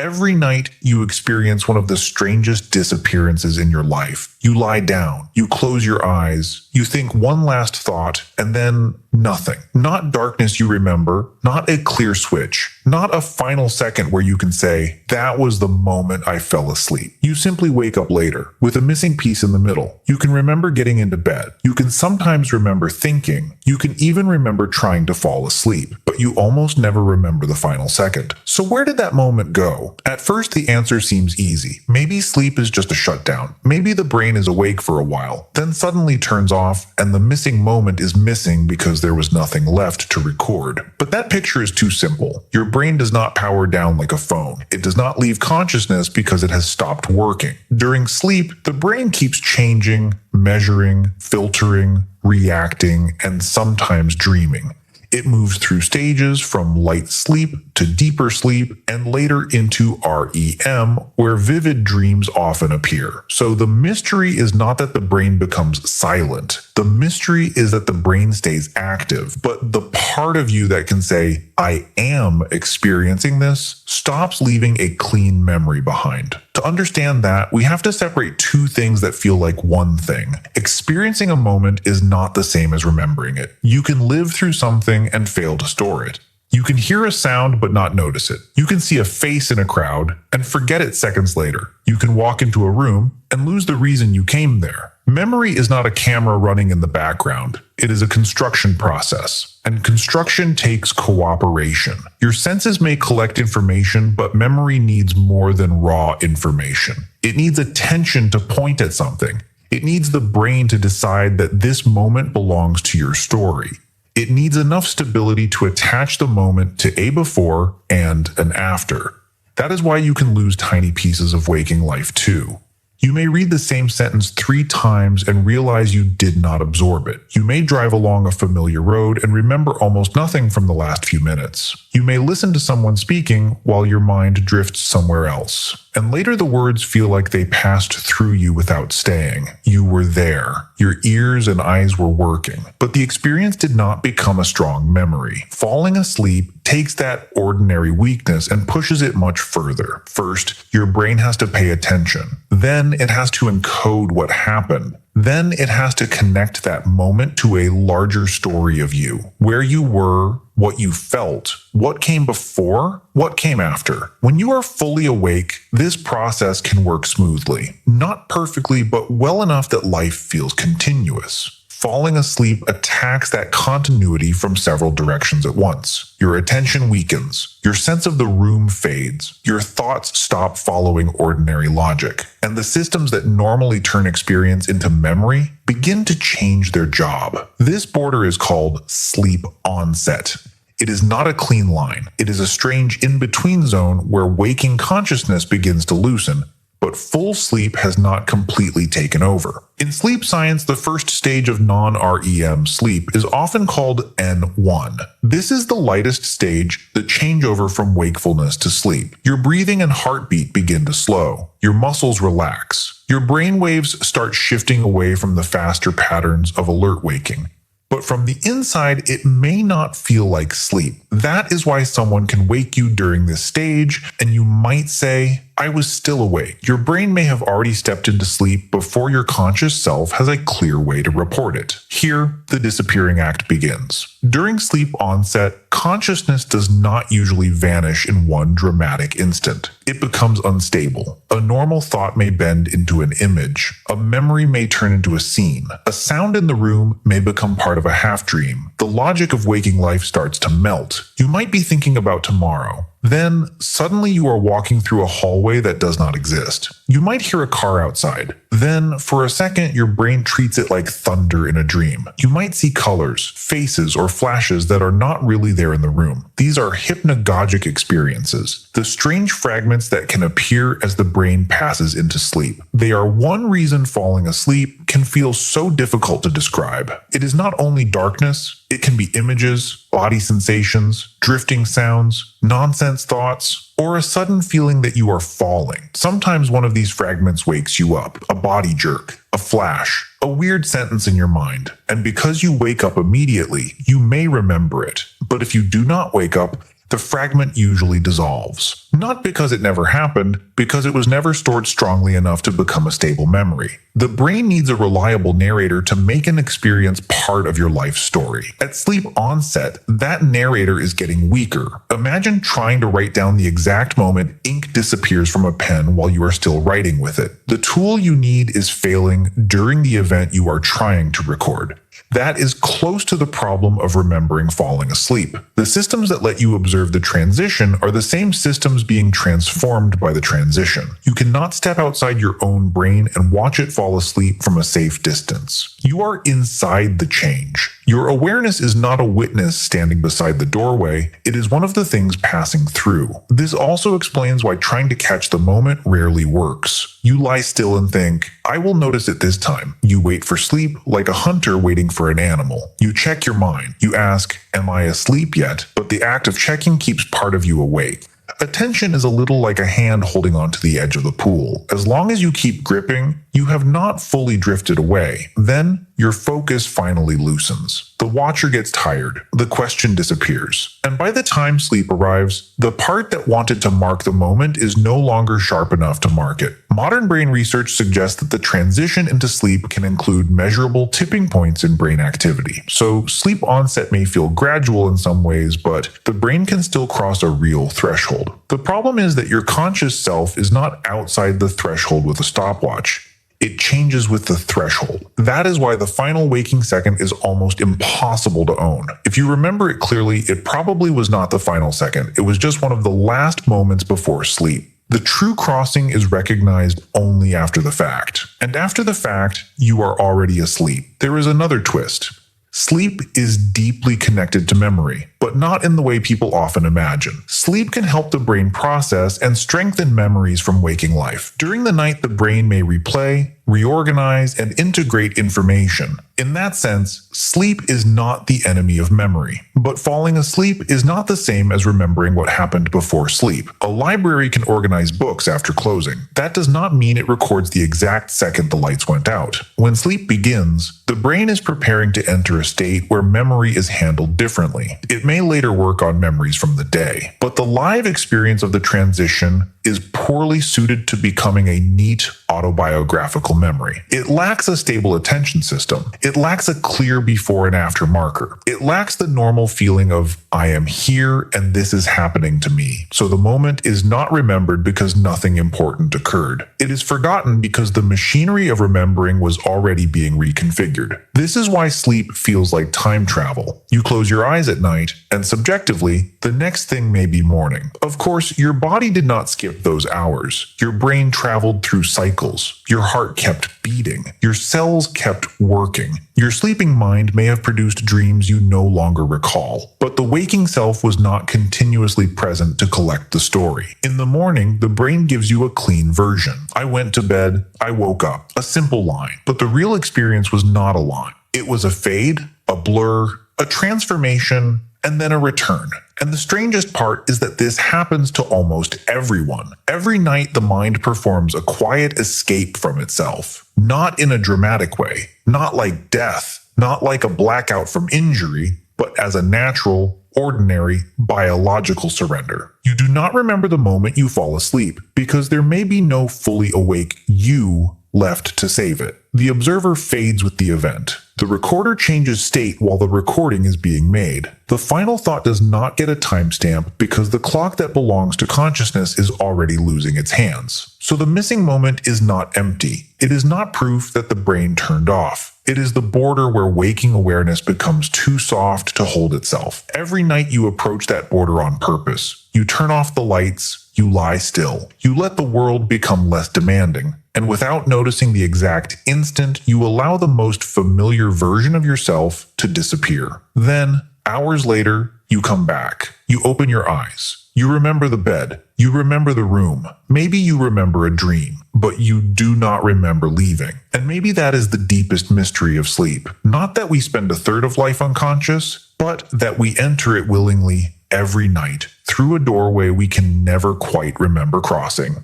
Every night, you experience one of the strangest disappearances in your life. You lie down, you close your eyes, you think one last thought, and then nothing. Not darkness you remember, not a clear switch, not a final second where you can say, that was the moment I fell asleep. You simply wake up later, with a missing piece in the middle. You can remember getting into bed. You can sometimes remember thinking. You can even remember trying to fall asleep, but you almost never remember the final second. So where did that moment go? At first, the answer seems easy. Maybe sleep is just a shutdown. Maybe the brain is awake for a while, then suddenly turns off, and the missing moment is missing because there was nothing left to record. But that picture is too simple. Your brain does not power down like a phone. It does not leave consciousness because it has stopped working. During sleep, the brain keeps changing, measuring, filtering, reacting, and sometimes dreaming. It moves through stages from light sleep to deeper sleep and later into REM, where vivid dreams often appear. So the mystery is not that the brain becomes silent. The mystery is that the brain stays active, but the part of you that can say, I am experiencing this, stops leaving a clean memory behind. To understand that, we have to separate two things that feel like one thing. Experiencing a moment is not the same as remembering it. You can live through something and fail to store it. You can hear a sound but not notice it. You can see a face in a crowd and forget it seconds later. You can walk into a room and lose the reason you came there. Memory is not a camera running in the background. It is a construction process, and construction takes cooperation. Your senses may collect information, but memory needs more than raw information. It needs attention to point at something. It needs the brain to decide that this moment belongs to your story. It needs enough stability to attach the moment to a before and an after. That is why you can lose tiny pieces of waking life too. You may read the same sentence 3 times and realize you did not absorb it. You may drive along a familiar road and remember almost nothing from the last few minutes. You may listen to someone speaking while your mind drifts somewhere else. And later the words feel like they passed through you without staying. You were there. Your ears and eyes were working. But the experience did not become a strong memory. Falling asleep takes that ordinary weakness and pushes it much further. First, your brain has to pay attention. Then it has to encode what happened. Then it has to connect that moment to a larger story of you, where you were, what you felt, what came before, what came after. When you are fully awake, this process can work smoothly. Not perfectly, but well enough that life feels continuous. Falling asleep attacks that continuity from several directions at once. Your attention weakens. Your sense of the room fades. Your thoughts stop following ordinary logic. And the systems that normally turn experience into memory begin to change their job. This border is called sleep onset. It is not a clean line. It is a strange in-between zone where waking consciousness begins to loosen, but full sleep has not completely taken over. In sleep science, the first stage of non-REM sleep is often called N1. This is the lightest stage, the changeover from wakefulness to sleep. Your breathing and heartbeat begin to slow. Your muscles relax. Your brain waves start shifting away from the faster patterns of alert waking. But from the inside, it may not feel like sleep. That is why someone can wake you during this stage, and you might say, I was still awake. Your brain may have already stepped into sleep before your conscious self has a clear way to report it. Here, the disappearing act begins. During sleep onset, consciousness does not usually vanish in one dramatic instant. It becomes unstable. A normal thought may bend into an image. A memory may turn into a scene. A sound in the room may become part of a half-dream. The logic of waking life starts to melt. You might be thinking about tomorrow. Then, suddenly you are walking through a hallway that does not exist. You might hear a car outside. Then, for a second, your brain treats it like thunder in a dream. You might see colors, faces, or flashes that are not really there in the room. These are hypnagogic experiences, the strange fragments that can appear as the brain passes into sleep. They are one reason falling asleep can feel so difficult to describe. It is not only darkness, it can be images, body sensations, drifting sounds, nonsense thoughts, or a sudden feeling that you are falling. Sometimes one of these fragments wakes you up, a body jerk, a flash, a weird sentence in your mind. And because you wake up immediately, you may remember it. But if you do not wake up, the fragment usually dissolves. Not because it never happened, because it was never stored strongly enough to become a stable memory. The brain needs a reliable narrator to make an experience part of your life story. At sleep onset, that narrator is getting weaker. Imagine trying to write down the exact moment ink disappears from a pen while you are still writing with it. The tool you need is failing during the event you are trying to record. That is close to the problem of remembering falling asleep. The systems that let you observe the transition are the same systems being transformed by the transition. You cannot step outside your own brain and watch it fall asleep from a safe distance. You are inside the change. Your awareness is not a witness standing beside the doorway, it is one of the things passing through. This also explains why trying to catch the moment rarely works. You lie still and think, I will notice it this time. You wait for sleep like a hunter waiting for an animal. You check your mind. You ask, am I asleep yet? But the act of checking keeps part of you awake. Attention is a little like a hand holding onto the edge of the pool. As long as you keep gripping, you have not fully drifted away. Then, your focus finally loosens. The watcher gets tired. The question disappears. And by the time sleep arrives, the part that wanted to mark the moment is no longer sharp enough to mark it. Modern brain research suggests that the transition into sleep can include measurable tipping points in brain activity. So, sleep onset may feel gradual in some ways, but the brain can still cross a real threshold. The problem is that your conscious self is not outside the threshold with a stopwatch. It changes with the threshold. That is why the final waking second is almost impossible to own. If you remember it clearly, it probably was not the final second. It was just one of the last moments before sleep. The true crossing is recognized only after the fact. And after the fact, you are already asleep. There is another twist. Sleep is deeply connected to memory, but not in the way people often imagine. Sleep can help the brain process and strengthen memories from waking life. During the night, the brain may replay, reorganize, and integrate information. In that sense, sleep is not the enemy of memory. But falling asleep is not the same as remembering what happened before sleep. A library can organize books after closing. That does not mean it records the exact second the lights went out. When sleep begins, the brain is preparing to enter a state where memory is handled differently. It may later work on memories from the day, but the live experience of the transition is poorly suited to becoming a neat autobiographical memory. It lacks a stable attention system. It lacks a clear before and after marker. It lacks the normal feeling of, I am here and this is happening to me. So the moment is not remembered because nothing important occurred. It is forgotten because the machinery of remembering was already being reconfigured. This is why sleep feels like time travel. You close your eyes at night, and subjectively, the next thing may be morning. Of course, your body did not skip those hours. Your brain traveled through cycles. Your heart kept beating. Your cells kept working. Your sleeping mind may have produced dreams you no longer recall, but the waking self was not continuously present to collect the story. In the morning, the brain gives you a clean version. I went to bed, I woke up. A simple line. But the real experience was not a line. It was a fade, a blur, a transformation, and then a return. And the strangest part is that this happens to almost everyone. Every night the mind performs a quiet escape from itself. Not in a dramatic way, not like death, not like a blackout from injury, but as a natural, ordinary, biological surrender. You do not remember the moment you fall asleep, because there may be no fully awake you left to save it. The observer fades with the event. The recorder changes state while the recording is being made. The final thought does not get a timestamp because the clock that belongs to consciousness is already losing its hands. So the missing moment is not empty. It is not proof that the brain turned off. It is the border where waking awareness becomes too soft to hold itself. Every night you approach that border on purpose. You turn off the lights, you lie still. You let the world become less demanding. And without noticing the exact instant, you allow the most familiar version of yourself to disappear. Then, hours later, you come back. You open your eyes. You remember the bed. You remember the room. Maybe you remember a dream, but you do not remember leaving. And maybe that is the deepest mystery of sleep. Not that we spend a third of life unconscious, but that we enter it willingly every night through a doorway we can never quite remember crossing.